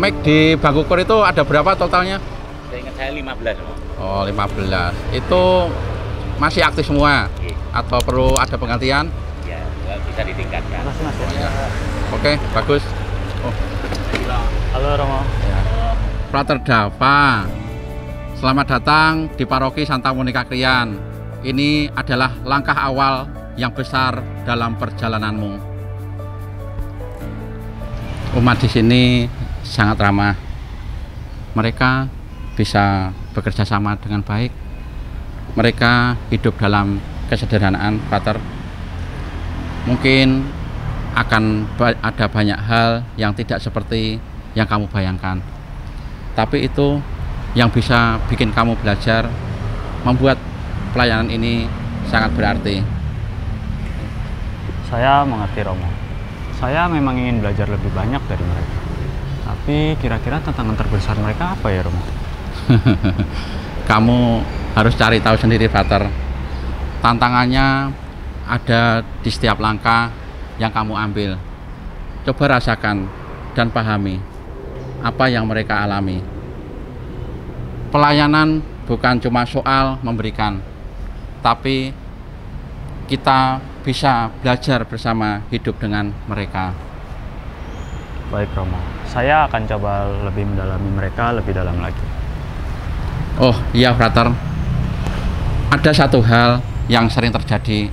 mic di bangku kur itu ada berapa totalnya? Saya ingat saya 15. Oh, 15. Itu masih aktif semua? Iya. Atau perlu ada penggantian? Ya, bisa ditingkatkan. Mas. Oh, ya. Oke, bagus. Oh. Halo Romo. Ya. Frater Dava, selamat datang di Paroki Santa Monica Krian. Ini adalah langkah awal yang besar dalam perjalananmu. Umat di sini sangat ramah. Mereka bisa bekerja sama dengan baik. Mereka hidup dalam kesederhanaan, Frater. Mungkin akan ada banyak hal yang tidak seperti yang kamu bayangkan. Tapi itu yang bisa bikin kamu belajar, membuat pelayanan ini sangat berarti. Saya mengerti Romo. Saya memang ingin belajar lebih banyak dari mereka. Tapi kira-kira tantangan terbesar mereka apa ya Romo? Kamu harus cari tahu sendiri, Frater. Tantangannya ada di setiap langkah yang kamu ambil. Coba rasakan dan pahami apa yang mereka alami. Pelayanan bukan cuma soal memberikan, tapi kita bisa belajar bersama hidup dengan mereka. Baik Romo, saya akan coba lebih mendalami mereka lebih dalam lagi. Oh iya, Frater. Ada satu hal yang sering terjadi,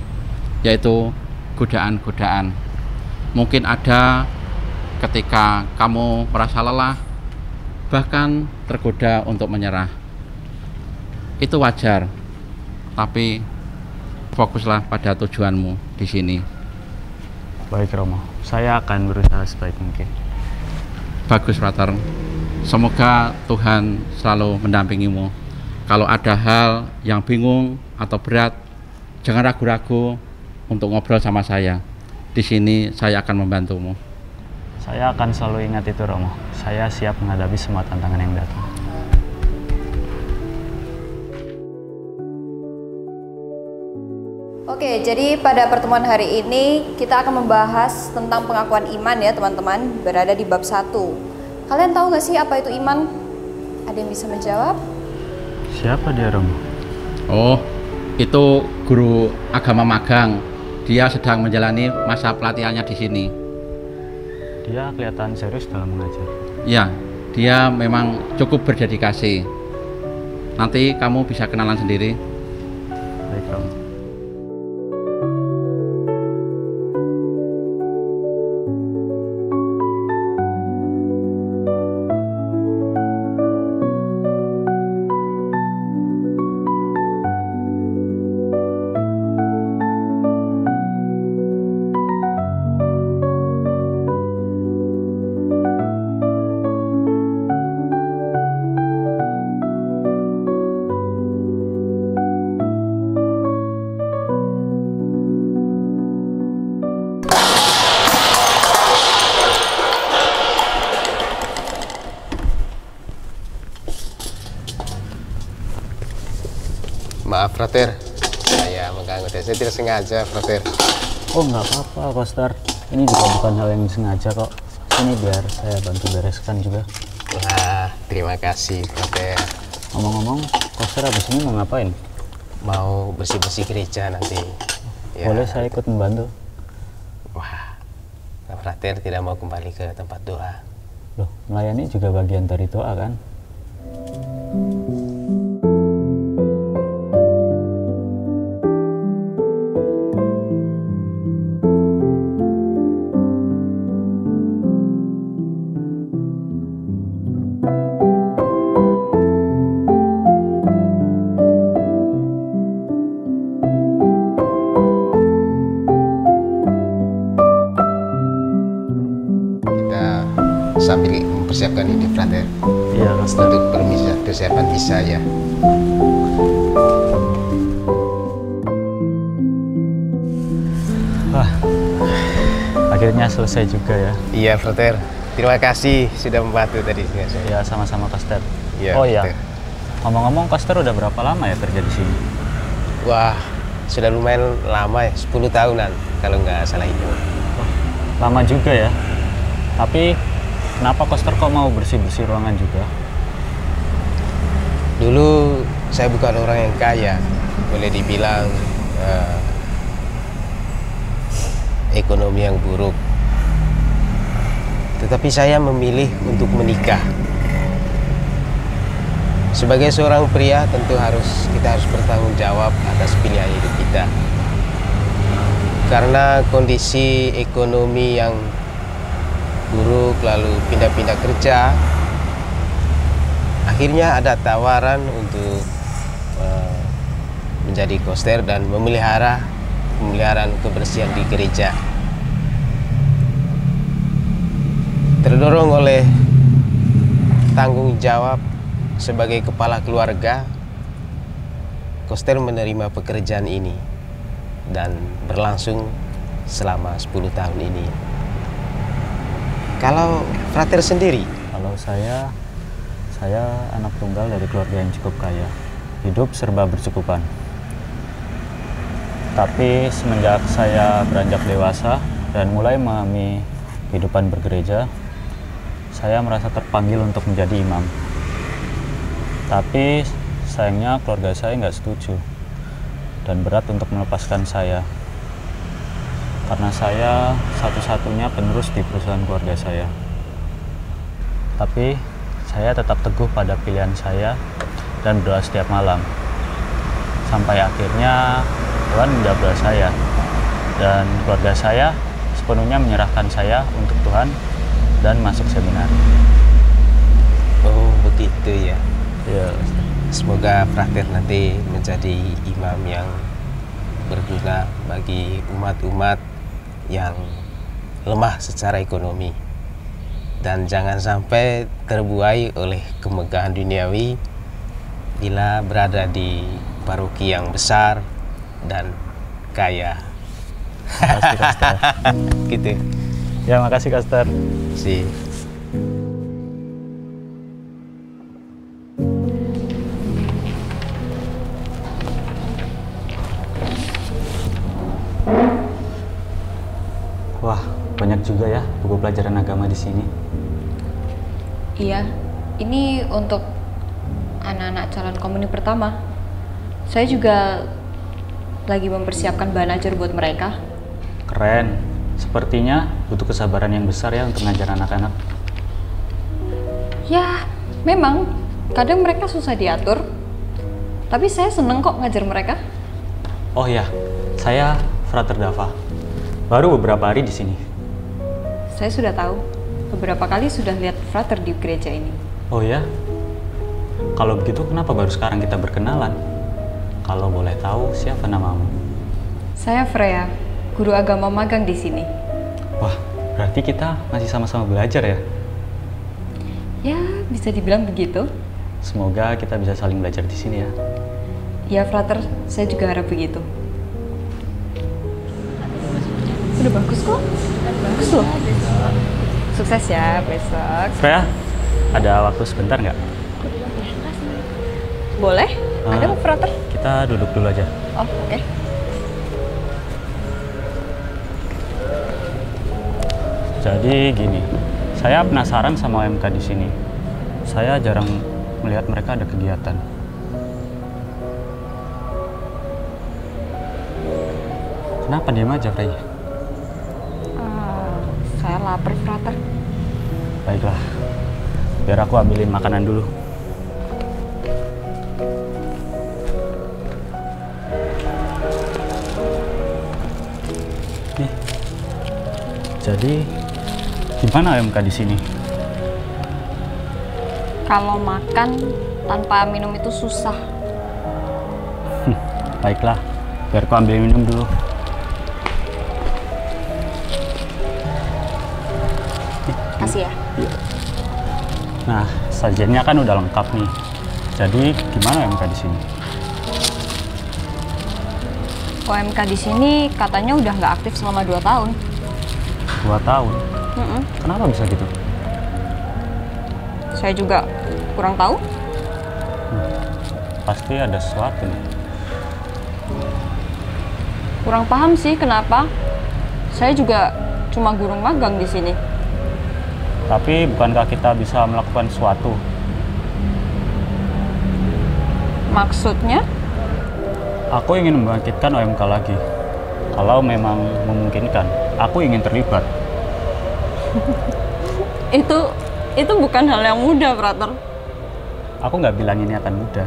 yaitu godaan-godaan. Mungkin ada ketika kamu merasa lelah, bahkan tergoda untuk menyerah. Itu wajar, tapi fokuslah pada tujuanmu di sini. Baik Romo, saya akan berusaha sebaik mungkin. Bagus, Frater. Semoga Tuhan selalu mendampingimu. Kalau ada hal yang bingung atau berat, jangan ragu-ragu untuk ngobrol sama saya. Di sini saya akan membantumu. Saya akan selalu ingat itu Romo. Saya siap menghadapi semua tantangan yang datang. Oke, jadi pada pertemuan hari ini kita akan membahas tentang pengakuan iman ya teman-teman, berada di bab 1. Kalian tahu gak sih apa itu iman? Ada yang bisa menjawab? Siapa dia Romo? Oh, itu guru agama magang. Dia sedang menjalani masa pelatihannya di sini. Dia kelihatan serius dalam mengajar. Ya, dia memang cukup berdedikasi. Nanti kamu bisa kenalan sendiri. Baik Romo. Maaf, Frater. Saya mengganggu. Saya tidak sengaja, Frater. Oh, nggak apa-apa, Koster. Ini juga bukan hal yang disengaja kok. Sini biar saya bantu bereskan juga. Wah, terima kasih, Frater. Ngomong-ngomong, Koster habis ini mau ngapain? Mau bersih-bersih gereja nanti. Ya. Boleh saya ikut membantu? Wah, Frater tidak mau kembali ke tempat doa. Loh, melayani juga bagian dari doa kan? Sambil mempersiapkan ini, Frater. Iya, Koster. Untuk persiapan misa ya. Wah, akhirnya selesai juga ya. Iya, Frater. Terima kasih sudah membantu tadi. Ya, sama-sama Koster. Ya, oh iya, Frater. ngomong-ngomong Koster udah berapa lama ya kerja di sini? Wah, sudah lumayan lama ya, 10 tahunan kalau nggak salah itu. Lama juga ya. Tapi Kenapa Koster kok mau bersih-bersih ruangan juga? Dulu saya bukan orang yang kaya, boleh dibilang ekonomi yang buruk. Tetapi saya memilih untuk menikah. Sebagai seorang pria tentu kita harus bertanggung jawab atas pilihan hidup kita. Karena kondisi ekonomi yang buruk lalu pindah-pindah kerja, akhirnya ada tawaran untuk menjadi koster dan pemeliharaan kebersihan di gereja. Terdorong oleh tanggung jawab sebagai kepala keluarga, koster menerima pekerjaan ini dan berlangsung selama 10 tahun ini. Kalau Frater sendiri? Kalau saya anak tunggal dari keluarga yang cukup kaya. Hidup serba bercukupan. Tapi semenjak saya beranjak dewasa dan mulai memahami kehidupan bergereja, saya merasa terpanggil untuk menjadi imam. Tapi sayangnya keluarga saya nggak setuju dan berat untuk melepaskan saya. Karena saya satu-satunya penerus di perusahaan keluarga saya. Tapi saya tetap teguh pada pilihan saya dan berdoa setiap malam. Sampai akhirnya Tuhan menjawab doa saya. Dan keluarga saya sepenuhnya menyerahkan saya untuk Tuhan dan masuk seminari. Oh, begitu ya. Ya. Semoga Frater nanti menjadi imam yang berguna bagi umat-umat yang lemah secara ekonomi. Dan jangan sampai terbuai oleh kemegahan duniawi bila berada di paroki yang besar dan kaya. Makasih, Koster. Gitu. Ya, makasih, Koster. Si. Wah, banyak juga ya buku pelajaran agama di sini. Iya, ini untuk anak-anak calon komuni pertama. Saya juga lagi mempersiapkan bahan ajar buat mereka. Keren. Sepertinya butuh kesabaran yang besar ya untuk ngajar anak-anak. Ya, memang kadang mereka susah diatur. Tapi saya seneng kok ngajar mereka. Oh ya, saya Frater Dava. Baru beberapa hari di sini. Saya sudah tahu. Beberapa kali sudah lihat Frater di gereja ini. Oh ya? Kalau begitu kenapa baru sekarang kita berkenalan? Kalau boleh tahu siapa namamu? Saya Freya, guru agama magang di sini. Wah, berarti kita masih sama-sama belajar ya? Ya, bisa dibilang begitu. Semoga kita bisa saling belajar di sini ya. Ya, Frater, saya juga harap begitu. Udah bagus kok. Bagus loh. Sukses ya besok. Freya, ada waktu sebentar nggak? Boleh? Ada kok, Frater. Kita duduk dulu aja. Oh, oke. Jadi gini, saya penasaran sama OMK di sini. Saya jarang melihat mereka ada kegiatan. Kenapa diam aja, Freya? Saya lapar, Frater. Baiklah, biar aku ambilin makanan dulu. Nih, jadi gimana OMK di sini? Kalau makan tanpa minum itu susah. Baiklah, biar aku ambil minum dulu. Kasih ya. Nah, sajiannya kan udah lengkap nih. Jadi gimana OMK di sini? OMK di sini katanya udah nggak aktif selama 2 tahun. 2 tahun? Kenapa bisa gitu? Saya juga kurang tahu. Pasti ada sesuatu nih. Kurang paham sih kenapa. Saya juga cuma guru magang di sini. Tapi bukankah kita bisa melakukan sesuatu? Maksudnya? Aku ingin membangkitkan OMK lagi. Kalau memang memungkinkan, aku ingin terlibat. Itu bukan hal yang mudah, Frater. Aku nggak bilang ini akan mudah.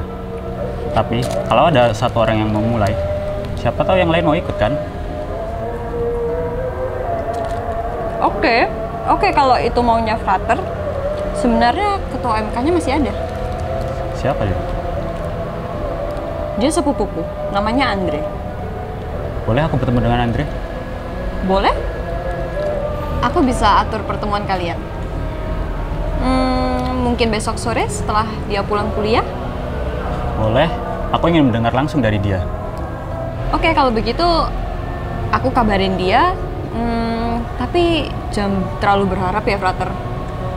Tapi kalau ada satu orang yang mau mulai, siapa tahu yang lain mau ikut kan? Oke, kalau itu maunya Frater, sebenarnya ketua OMK-nya masih ada. Siapa dia? Dia sepupuku, namanya Andre. Boleh aku bertemu dengan Andre? Boleh? Aku bisa atur pertemuan kalian. Mungkin besok sore setelah dia pulang kuliah? Boleh, aku ingin mendengar langsung dari dia. Oke, kalau begitu aku kabarin dia. Tapi jangan terlalu berharap ya, Frater.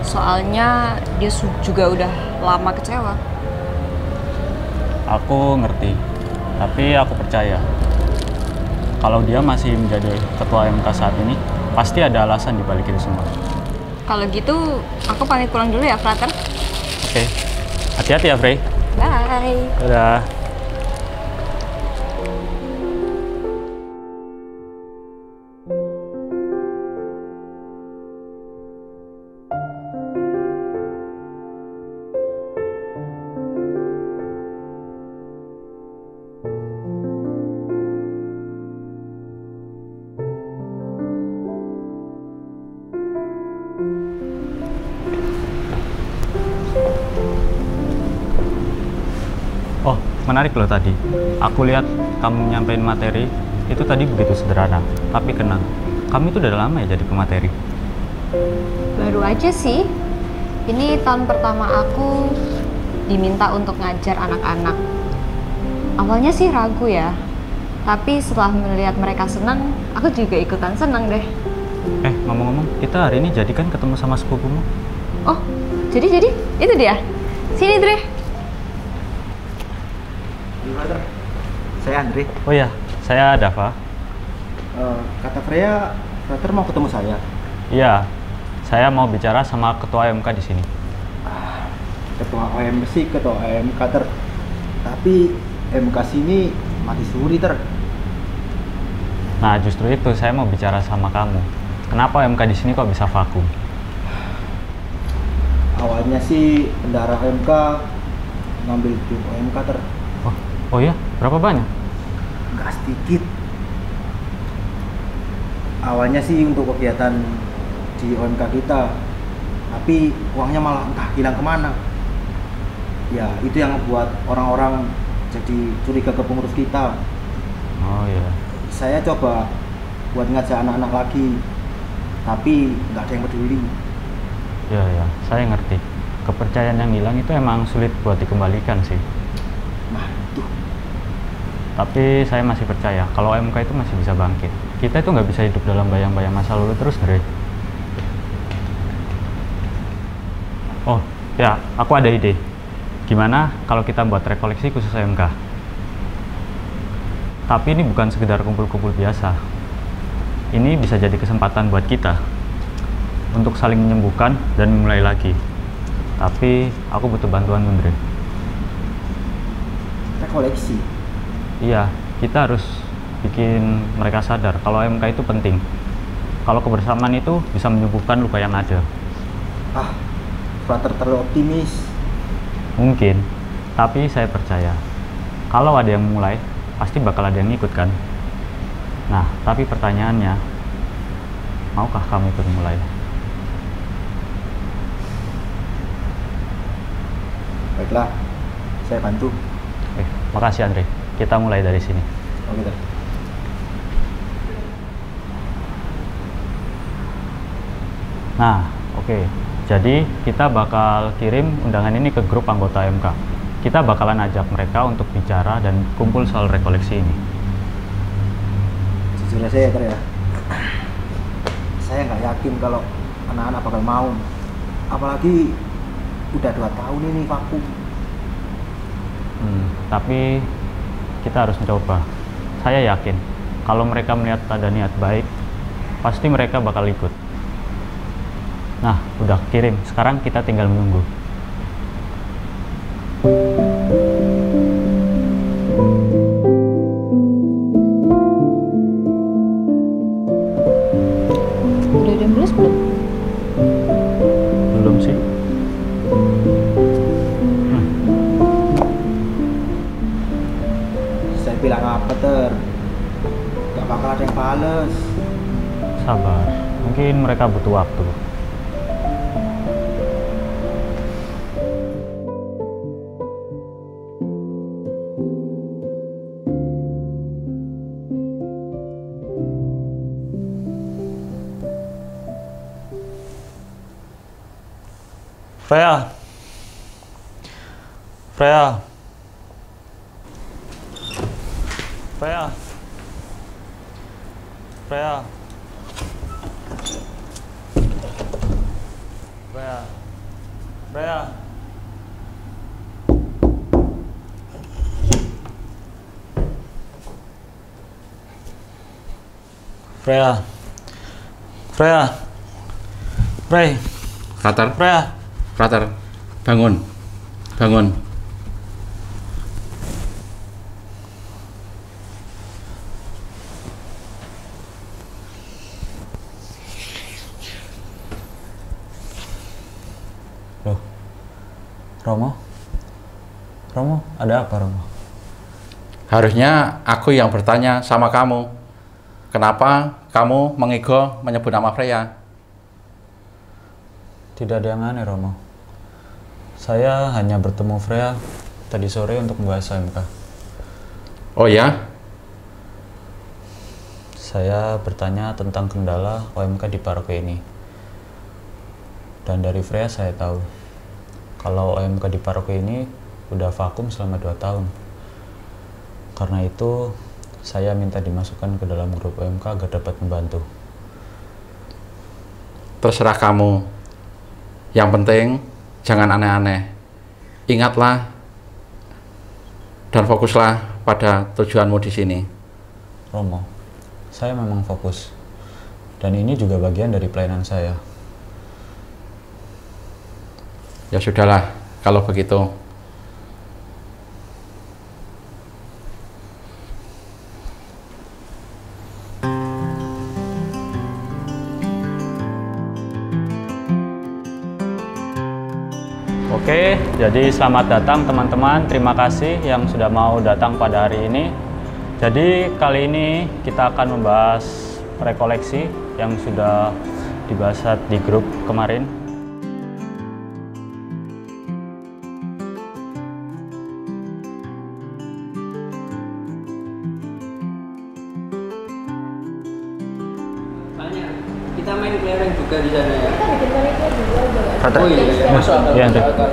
Soalnya dia juga udah lama kecewa. Aku ngerti, tapi aku percaya kalau dia masih menjadi ketua MK saat ini, pasti ada alasan di balik itu semua. Kalau gitu, aku pamit pulang dulu ya, Frater. Oke, hati-hati ya, Frey. Bye. Dadah. Oh, menarik loh tadi. Aku lihat kamu nyampein materi, itu tadi begitu sederhana. Tapi kenang, kamu itu udah lama ya jadi pemateri? Baru aja sih. Ini tahun pertama aku diminta untuk ngajar anak-anak. Awalnya sih ragu ya. Tapi setelah melihat mereka senang, aku juga ikutan senang deh. Ngomong-ngomong, kita hari ini jadi kan ketemu sama sepupumu? Oh, jadi? Itu dia? Sini, Dre. Brother, saya Andre. Oh ya, saya Dava. Kata Freya, Brother mau ketemu saya. Iya, saya mau bicara sama ketua OMK di sini. Ketua OMK sih, ketua OMK tapi MK sini mati suri Nah, justru itu saya mau bicara sama kamu. Kenapa OMK di sini kok bisa vakum? Awalnya sih bendara OMK ngambil duit OMK Oh ya, berapa banyak? nggak sedikit. Awalnya sih untuk kegiatan di OMK kita, tapi uangnya malah entah hilang kemana. Ya itu yang membuat orang-orang jadi curiga ke pengurus kita. Oh iya. Saya coba buat ngajak anak-anak lagi, tapi nggak ada yang peduli. Ya, saya ngerti. Kepercayaan yang hilang itu emang sulit buat dikembalikan sih. Nah itu. Tapi saya masih percaya kalau OMK itu masih bisa bangkit. Kita itu nggak bisa hidup dalam bayang-bayang masa lalu terus, Dre. Oh, ya, aku ada ide. Gimana kalau kita buat rekoleksi khusus OMK? Tapi ini bukan sekedar kumpul-kumpul biasa. Ini bisa jadi kesempatan buat kita untuk saling menyembuhkan dan memulai lagi. Tapi aku butuh bantuan, Dre. Rekoleksi. Iya, kita harus bikin mereka sadar kalau MK itu penting. Kalau kebersamaan itu bisa menyembuhkan luka yang ada. Frater terlalu optimis. Mungkin, tapi saya percaya kalau ada yang mulai, pasti bakal ada yang ikut kan? Nah, tapi pertanyaannya, maukah kamu ikut mulai? Baiklah, saya bantu. Makasih Andre. Kita mulai dari sini. Oke, dah. Nah, oke. Jadi kita bakal kirim undangan ini ke grup anggota MK. Kita bakalan ajak mereka untuk bicara dan kumpul soal rekoleksi ini. Jujur aja ya, saya nggak yakin kalau anak-anak bakal mau. Apalagi udah 2 tahun ini vakum. Tapi kita harus mencoba. Saya yakin kalau mereka melihat ada niat baik, pasti mereka bakal ikut. Nah, udah kirim. Sekarang kita tinggal menunggu. Udah jam 12 belum? Belum sih. Saya bilang apa ter? Gak bakal ada yang bales. Sabar. Mungkin mereka butuh waktu. Freya. Freya. Freya. Freya. Freya. Freya. Freya. Freya. Frey. Frater, Freya. Frater, bangun, bangun. Loh, Romo? Romo, ada apa Romo? Harusnya aku yang bertanya sama kamu. Kenapa kamu mengigo menyebut nama Freya? Tidak ada yang aneh Romo. Saya hanya bertemu Freya tadi sore untuk membahas OMK. Oh ya? Saya bertanya tentang kendala OMK di paroki ini. Dan dari Freya saya tahu kalau OMK di paroki ini udah vakum selama 2 tahun. Karena itu saya minta dimasukkan ke dalam grup OMK agar dapat membantu. Terserah kamu. Yang penting jangan aneh-aneh. Ingatlah dan fokuslah pada tujuanmu di sini. Romo, saya memang fokus. Dan ini juga bagian dari pelayanan saya. Ya sudahlah, kalau begitu. Oke, jadi selamat datang teman-teman. Terima kasih yang sudah mau datang pada hari ini. Jadi kali ini kita akan membahas rekoleksi yang sudah dibahas di grup kemarin. Kita main kelereng juga di sana ya. Kita bikin panitia juga Frater, Oh iya, masuk akal. Iya, Masuk Andre. akal.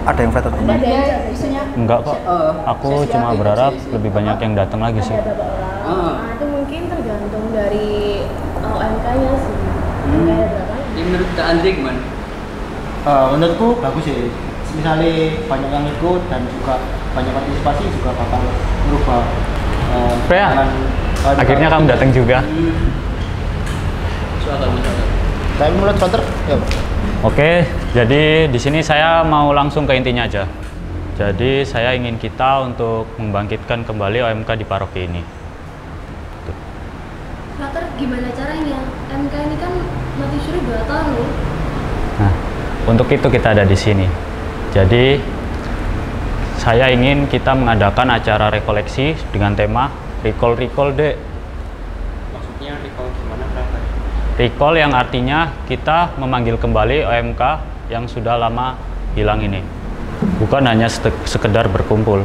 ada yang frater ini? ada biasanya Enggak kok, aku cuma berharap lebih banyak yang datang lagi sih. ada berapa orang. Ah. Nah, itu mungkin tergantung dari OMK-nya sih. OMK ada berapa? Ini menurut Kak Andre gimana? Menurutku bagus sih. Misalnya banyak yang ikut dan juga banyak partisipasi juga bakal merubah Freya, jalan OMK. akhirnya kamu datang juga. Masuk akal, masuk akal. Tapi menurut frater, ya Pak. Oke, jadi di sini saya mau langsung ke intinya aja. Jadi saya ingin kita untuk membangkitkan kembali OMK di paroki ini. Frater, gimana caranya? MK ini kan mati suri 2 tahun loh. Nah, untuk itu kita ada di sini. Jadi saya ingin kita mengadakan acara rekoleksi dengan tema Recall Dek. Maksudnya recall gimana Frater? Recall yang artinya kita memanggil kembali OMK yang sudah lama hilang ini. Bukan hanya sekedar berkumpul,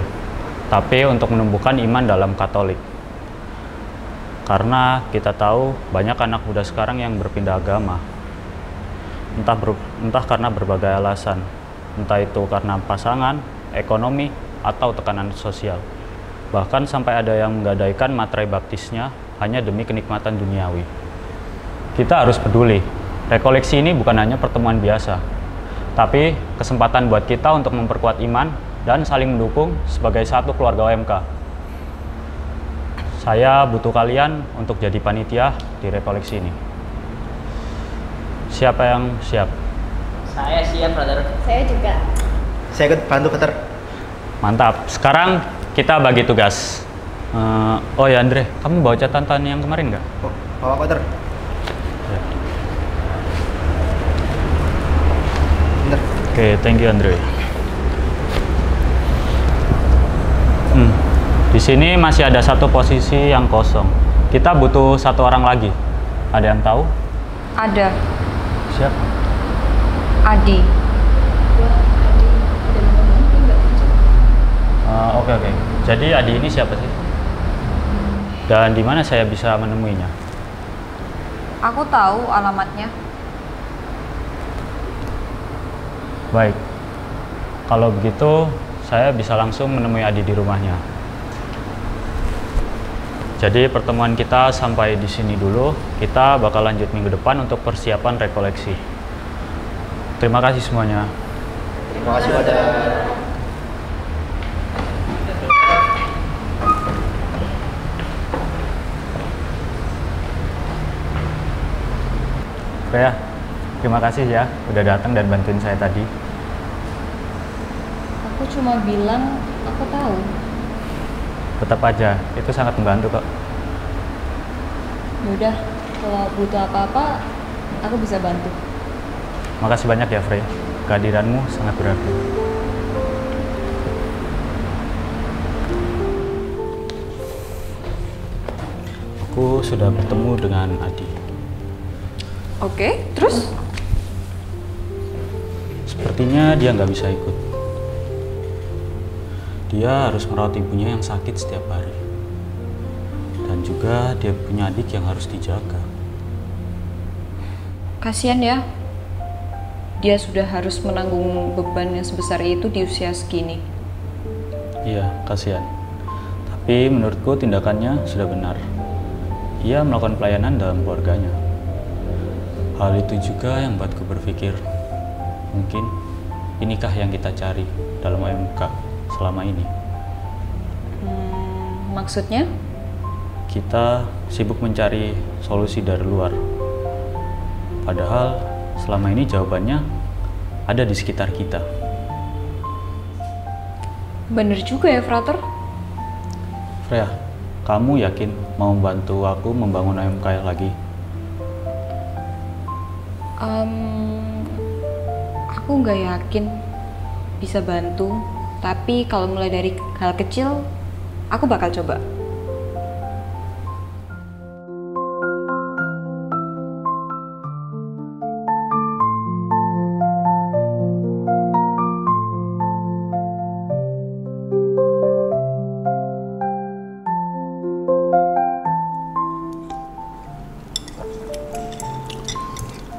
tapi untuk menumbuhkan iman dalam Katolik. Karena kita tahu banyak anak muda sekarang yang berpindah agama. Entah karena berbagai alasan. Entah itu karena pasangan, ekonomi, atau tekanan sosial. Bahkan sampai ada yang menggadaikan materai baptisnya hanya demi kenikmatan duniawi. Kita harus peduli. Rekoleksi ini bukan hanya pertemuan biasa, tapi kesempatan buat kita untuk memperkuat iman dan saling mendukung sebagai satu keluarga OMK. Saya butuh kalian untuk jadi panitia di rekoleksi ini. Siapa yang siap? Saya siap, brother. Saya juga. Saya ikut bantu Peter. Mantap. Sekarang kita bagi tugas. Oh ya Andre, kamu bawa catatan yang kemarin nggak? Oh, bawa Peter. Ya. Bentar. Oke, thank you Andre. Di sini masih ada satu posisi yang kosong. Kita butuh satu orang lagi. Ada yang tahu? Ada. Siapa? Adi. Wah, Adi. Ada nama Adi nggak? Oke. Jadi Adi ini siapa sih? Dan di mana saya bisa menemuinya? Aku tahu alamatnya. Baik. Kalau begitu, saya bisa langsung menemui Adi di rumahnya. Jadi pertemuan kita sampai di sini dulu. Kita bakal lanjut minggu depan untuk persiapan rekoleksi. Terima kasih semuanya. Terima kasih pada Freya, terima kasih ya udah datang dan bantuin saya tadi. Aku cuma bilang aku tahu. Tetap aja, itu sangat membantu kok. Yaudah, kalau butuh apa-apa, aku bisa bantu. Makasih banyak ya Freya, kehadiranmu sangat berarti. Aku sudah bertemu dengan Adi. Oke, terus? Sepertinya dia nggak bisa ikut. Dia harus merawat ibunya yang sakit setiap hari. Dan juga dia punya adik yang harus dijaga. Kasian ya. Dia sudah harus menanggung beban yang sebesar itu di usia segini. Iya, kasihan. Tapi menurutku tindakannya sudah benar. Ia melakukan pelayanan dalam keluarganya. Hal itu juga yang buatku berpikir, mungkin inikah yang kita cari dalam OMK selama ini. Maksudnya? Kita sibuk mencari solusi dari luar. Padahal selama ini jawabannya ada di sekitar kita. Bener juga ya, Frater? Freya, kamu yakin mau membantu aku membangun OMK lagi? Aku nggak yakin bisa bantu. Tapi kalau mulai dari hal kecil, aku bakal coba.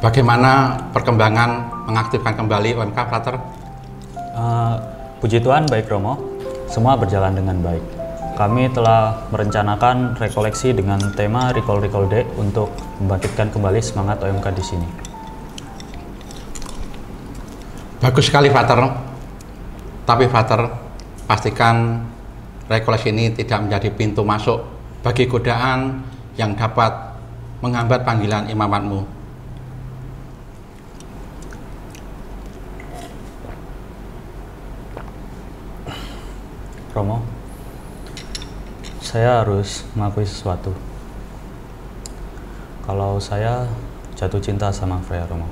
Bagaimana perkembangan mengaktifkan kembali OMK Frater? Puji Tuhan baik Romo, semua berjalan dengan baik. Kami telah merencanakan rekoleksi dengan tema Recall Day untuk membangkitkan kembali semangat OMK di sini. Bagus sekali Frater. Tapi Frater, pastikan rekoleksi ini tidak menjadi pintu masuk bagi godaan yang dapat menghambat panggilan imamatmu. Romo, saya harus mengakui sesuatu. Kalau saya jatuh cinta sama Freya, Romo.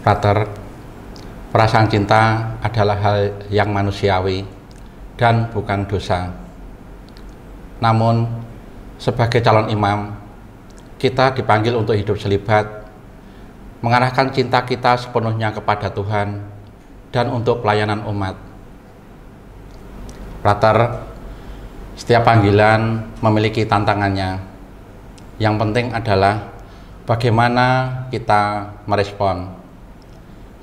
Frater, perasaan cinta adalah hal yang manusiawi dan bukan dosa. Namun, sebagai calon imam, kita dipanggil untuk hidup selibat, mengarahkan cinta kita sepenuhnya kepada Tuhan dan untuk pelayanan umat. Frater, setiap panggilan memiliki tantangannya. Yang penting adalah bagaimana kita merespon.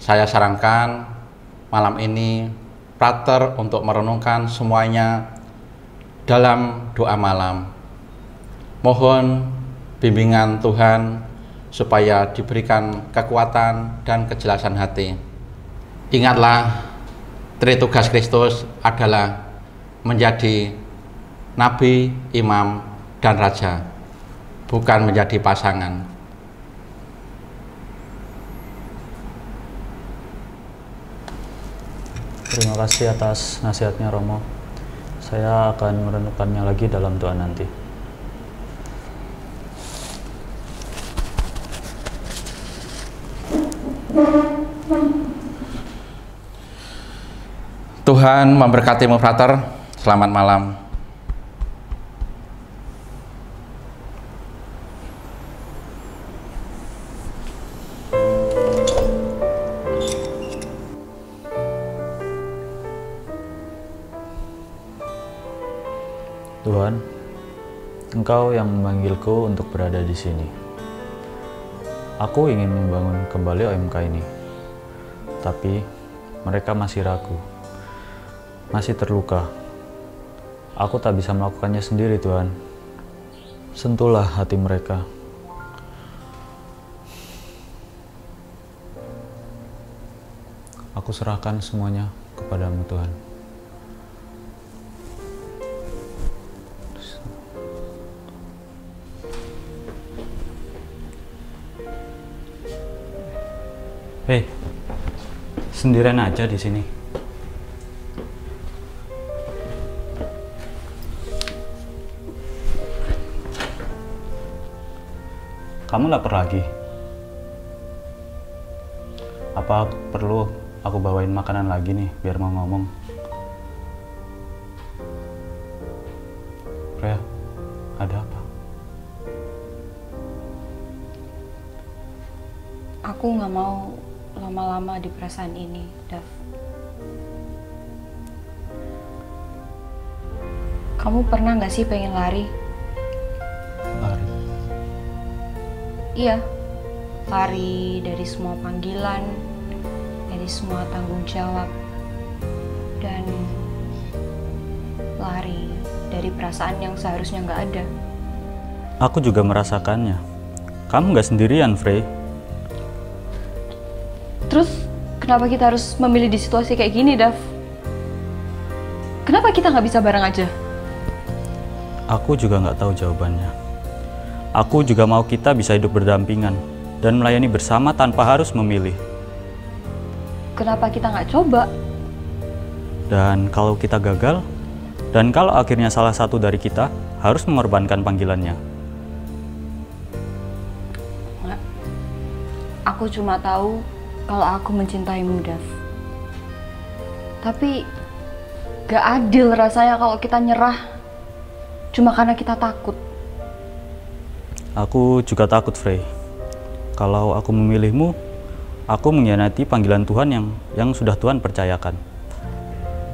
Saya sarankan malam ini Frater untuk merenungkan semuanya dalam doa malam. Mohon bimbingan Tuhan supaya diberikan kekuatan dan kejelasan hati. Ingatlah, Tritugas Kristus adalah menjadi nabi, imam, dan raja, bukan menjadi pasangan. Terima kasih atas nasihatnya Romo. Saya akan merenungkannya lagi dalam doa nanti. Tuhan memberkatimu, frater. Selamat malam. Tuhan, Engkau yang memanggilku untuk berada di sini. Aku ingin membangun kembali OMK ini, tapi mereka masih ragu, masih terluka. Aku tak bisa melakukannya sendiri, Tuhan. Sentuhlah hati mereka. Aku serahkan semuanya kepadamu, Tuhan. Hei, sendirian aja di sini. Kamu lapar lagi? Apa perlu aku bawain makanan lagi nih biar mau ngomong? Freya, ada apa? Aku nggak mau lama-lama di perasaan ini, Dav. Kamu pernah nggak sih pengen lari? Lari? Iya, lari dari semua panggilan, dari semua tanggung jawab, dan lari dari perasaan yang seharusnya nggak ada. Aku juga merasakannya. Kamu nggak sendirian, Frey. Terus, kenapa kita harus memilih di situasi kayak gini, Dav? Kenapa kita nggak bisa bareng aja? Aku juga nggak tahu jawabannya. Aku juga mau kita bisa hidup berdampingan dan melayani bersama tanpa harus memilih. Kenapa kita nggak coba? Dan kalau kita gagal, dan kalau akhirnya salah satu dari kita harus mengorbankan panggilannya. Nggak. Aku cuma tahu kalau aku mencintaimu, Dav. Tapi gak adil rasanya kalau kita nyerah cuma karena kita takut. Aku juga takut, Frey. Kalau aku memilihmu, aku mengkhianati panggilan Tuhan yang sudah Tuhan percayakan.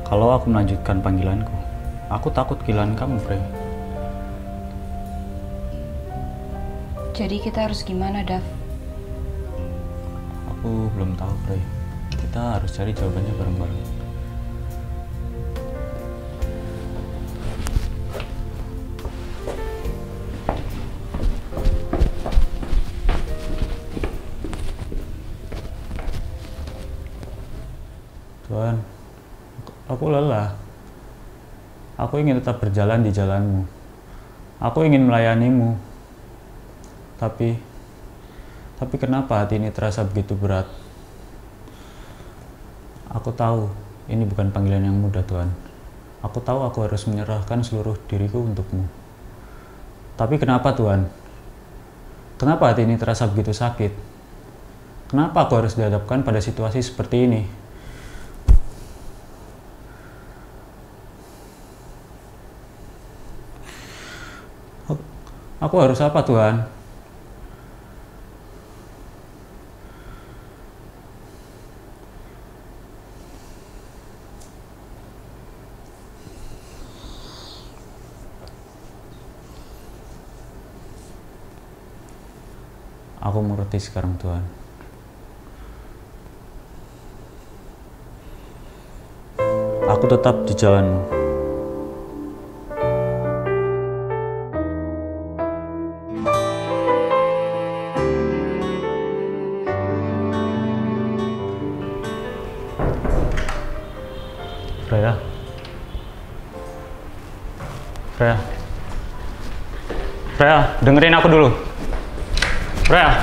Kalau aku melanjutkan panggilanku, aku takut kehilangan kamu, Frey. Jadi kita harus gimana, Dav? Aku belum tahu, Frey. Kita harus cari jawabannya bareng-bareng. Tuhan, aku lelah. Aku ingin tetap berjalan di jalanmu. Aku ingin melayanimu. Tapi kenapa hati ini terasa begitu berat? Aku tahu ini bukan panggilan yang mudah, Tuhan. Aku tahu aku harus menyerahkan seluruh diriku untukmu. Tapi kenapa, Tuhan? Kenapa hati ini terasa begitu sakit? Kenapa aku harus dihadapkan pada situasi seperti ini? Aku harus apa, Tuhan? Aku mengerti sekarang, Tuhan. Aku tetap di jalanmu. Freya. Freya, dengerin aku dulu. Freya.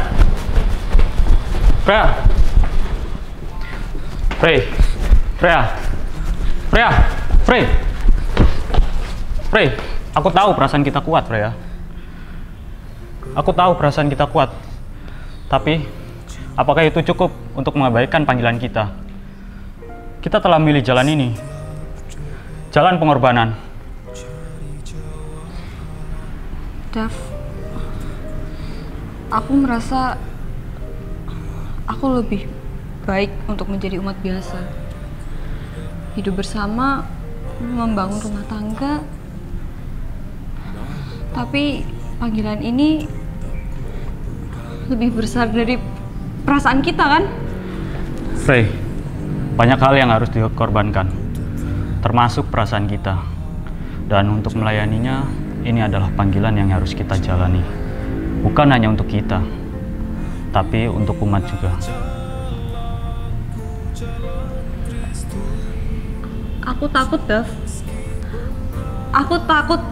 Aku tahu perasaan kita kuat, Freya. Aku tahu perasaan kita kuat. Tapi, apakah itu cukup untuk mengabaikan panggilan kita? Kita telah memilih jalan ini. Jalan pengorbanan. Dav, aku merasa aku lebih baik untuk menjadi umat biasa. Hidup bersama, membangun rumah tangga. Tapi panggilan ini lebih besar dari perasaan kita, kan? Frey, banyak hal yang harus dikorbankan, termasuk perasaan kita. Dan untuk melayaninya, ini adalah panggilan yang harus kita jalani. Bukan hanya untuk kita, tapi untuk umat juga. Aku takut, Dav. Aku takut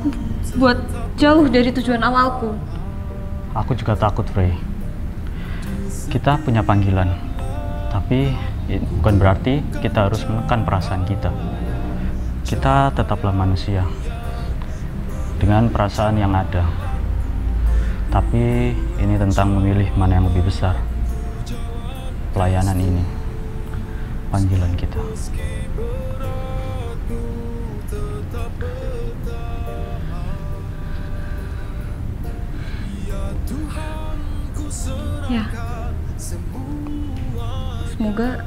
buat jauh dari tujuan awalku. Aku juga takut, Frey. Kita punya panggilan, tapi bukan berarti kita harus menekan perasaan kita. Kita tetaplah manusia dengan perasaan yang ada. Tapi ini tentang memilih mana yang lebih besar. Pelayanan ini, panggilan kita. Ya, semoga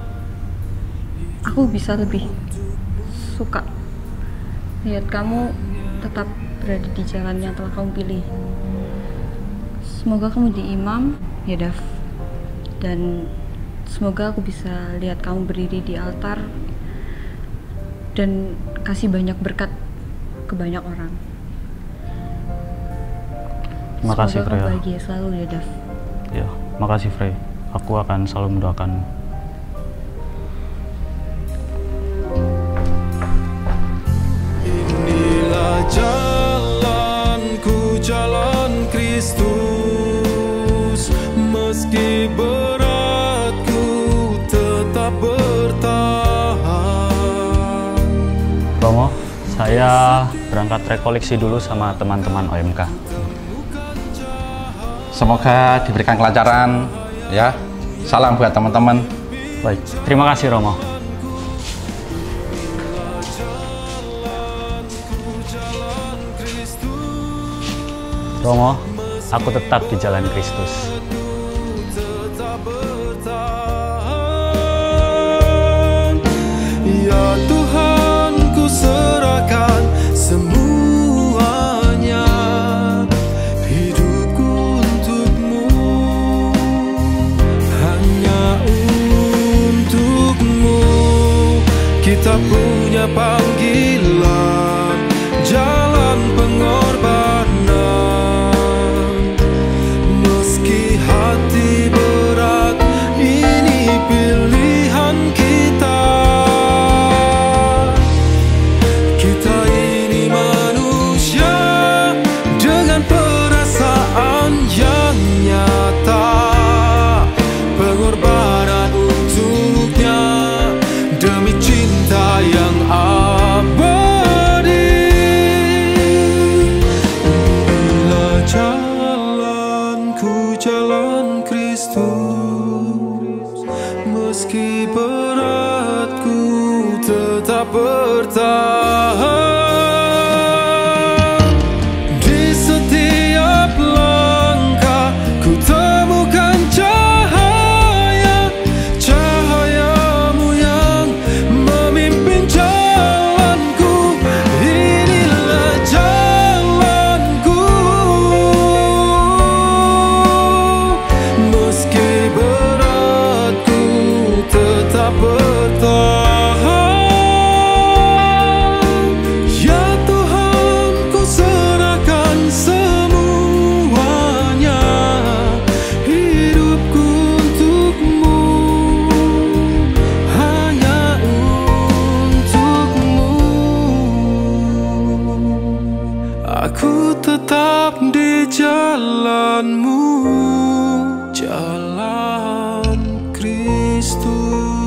aku bisa lebih suka lihat kamu tetap berada di jalan yang telah kamu pilih. Semoga kamu di imam, ya Dav. Dan semoga aku bisa lihat kamu berdiri di altar dan kasih banyak berkat ke banyak orang. Terima kasih, Semoga Freya. kamu bahagia selalu ya, Dav. Ya, makasih, Frey. Aku akan selalu mendoakanmu. Inilah jalanku, jalan Kristus. Meski beratku tetap bertahan. Romo, saya berangkat rekoleksi dulu sama teman-teman OMK. Semoga diberikan kelancaran, ya. Salam buat teman-teman. Baik, terima kasih Romo. Romo, aku tetap di jalan Kristus. Ya Tuhan, ku serahkan semuanya, hidupku untukmu, hanya untukmu. Kita punya panggilan, jalan pengorbanan. Meski hati berat, ini pilihan kita. Kita ini manusia dengan perasaan yang nyata. Pengorbanan untuknya demi cinta yang abadi. Inilah jalanku, jalan Kristus. Meski beratku tetap bertahan. Kristus.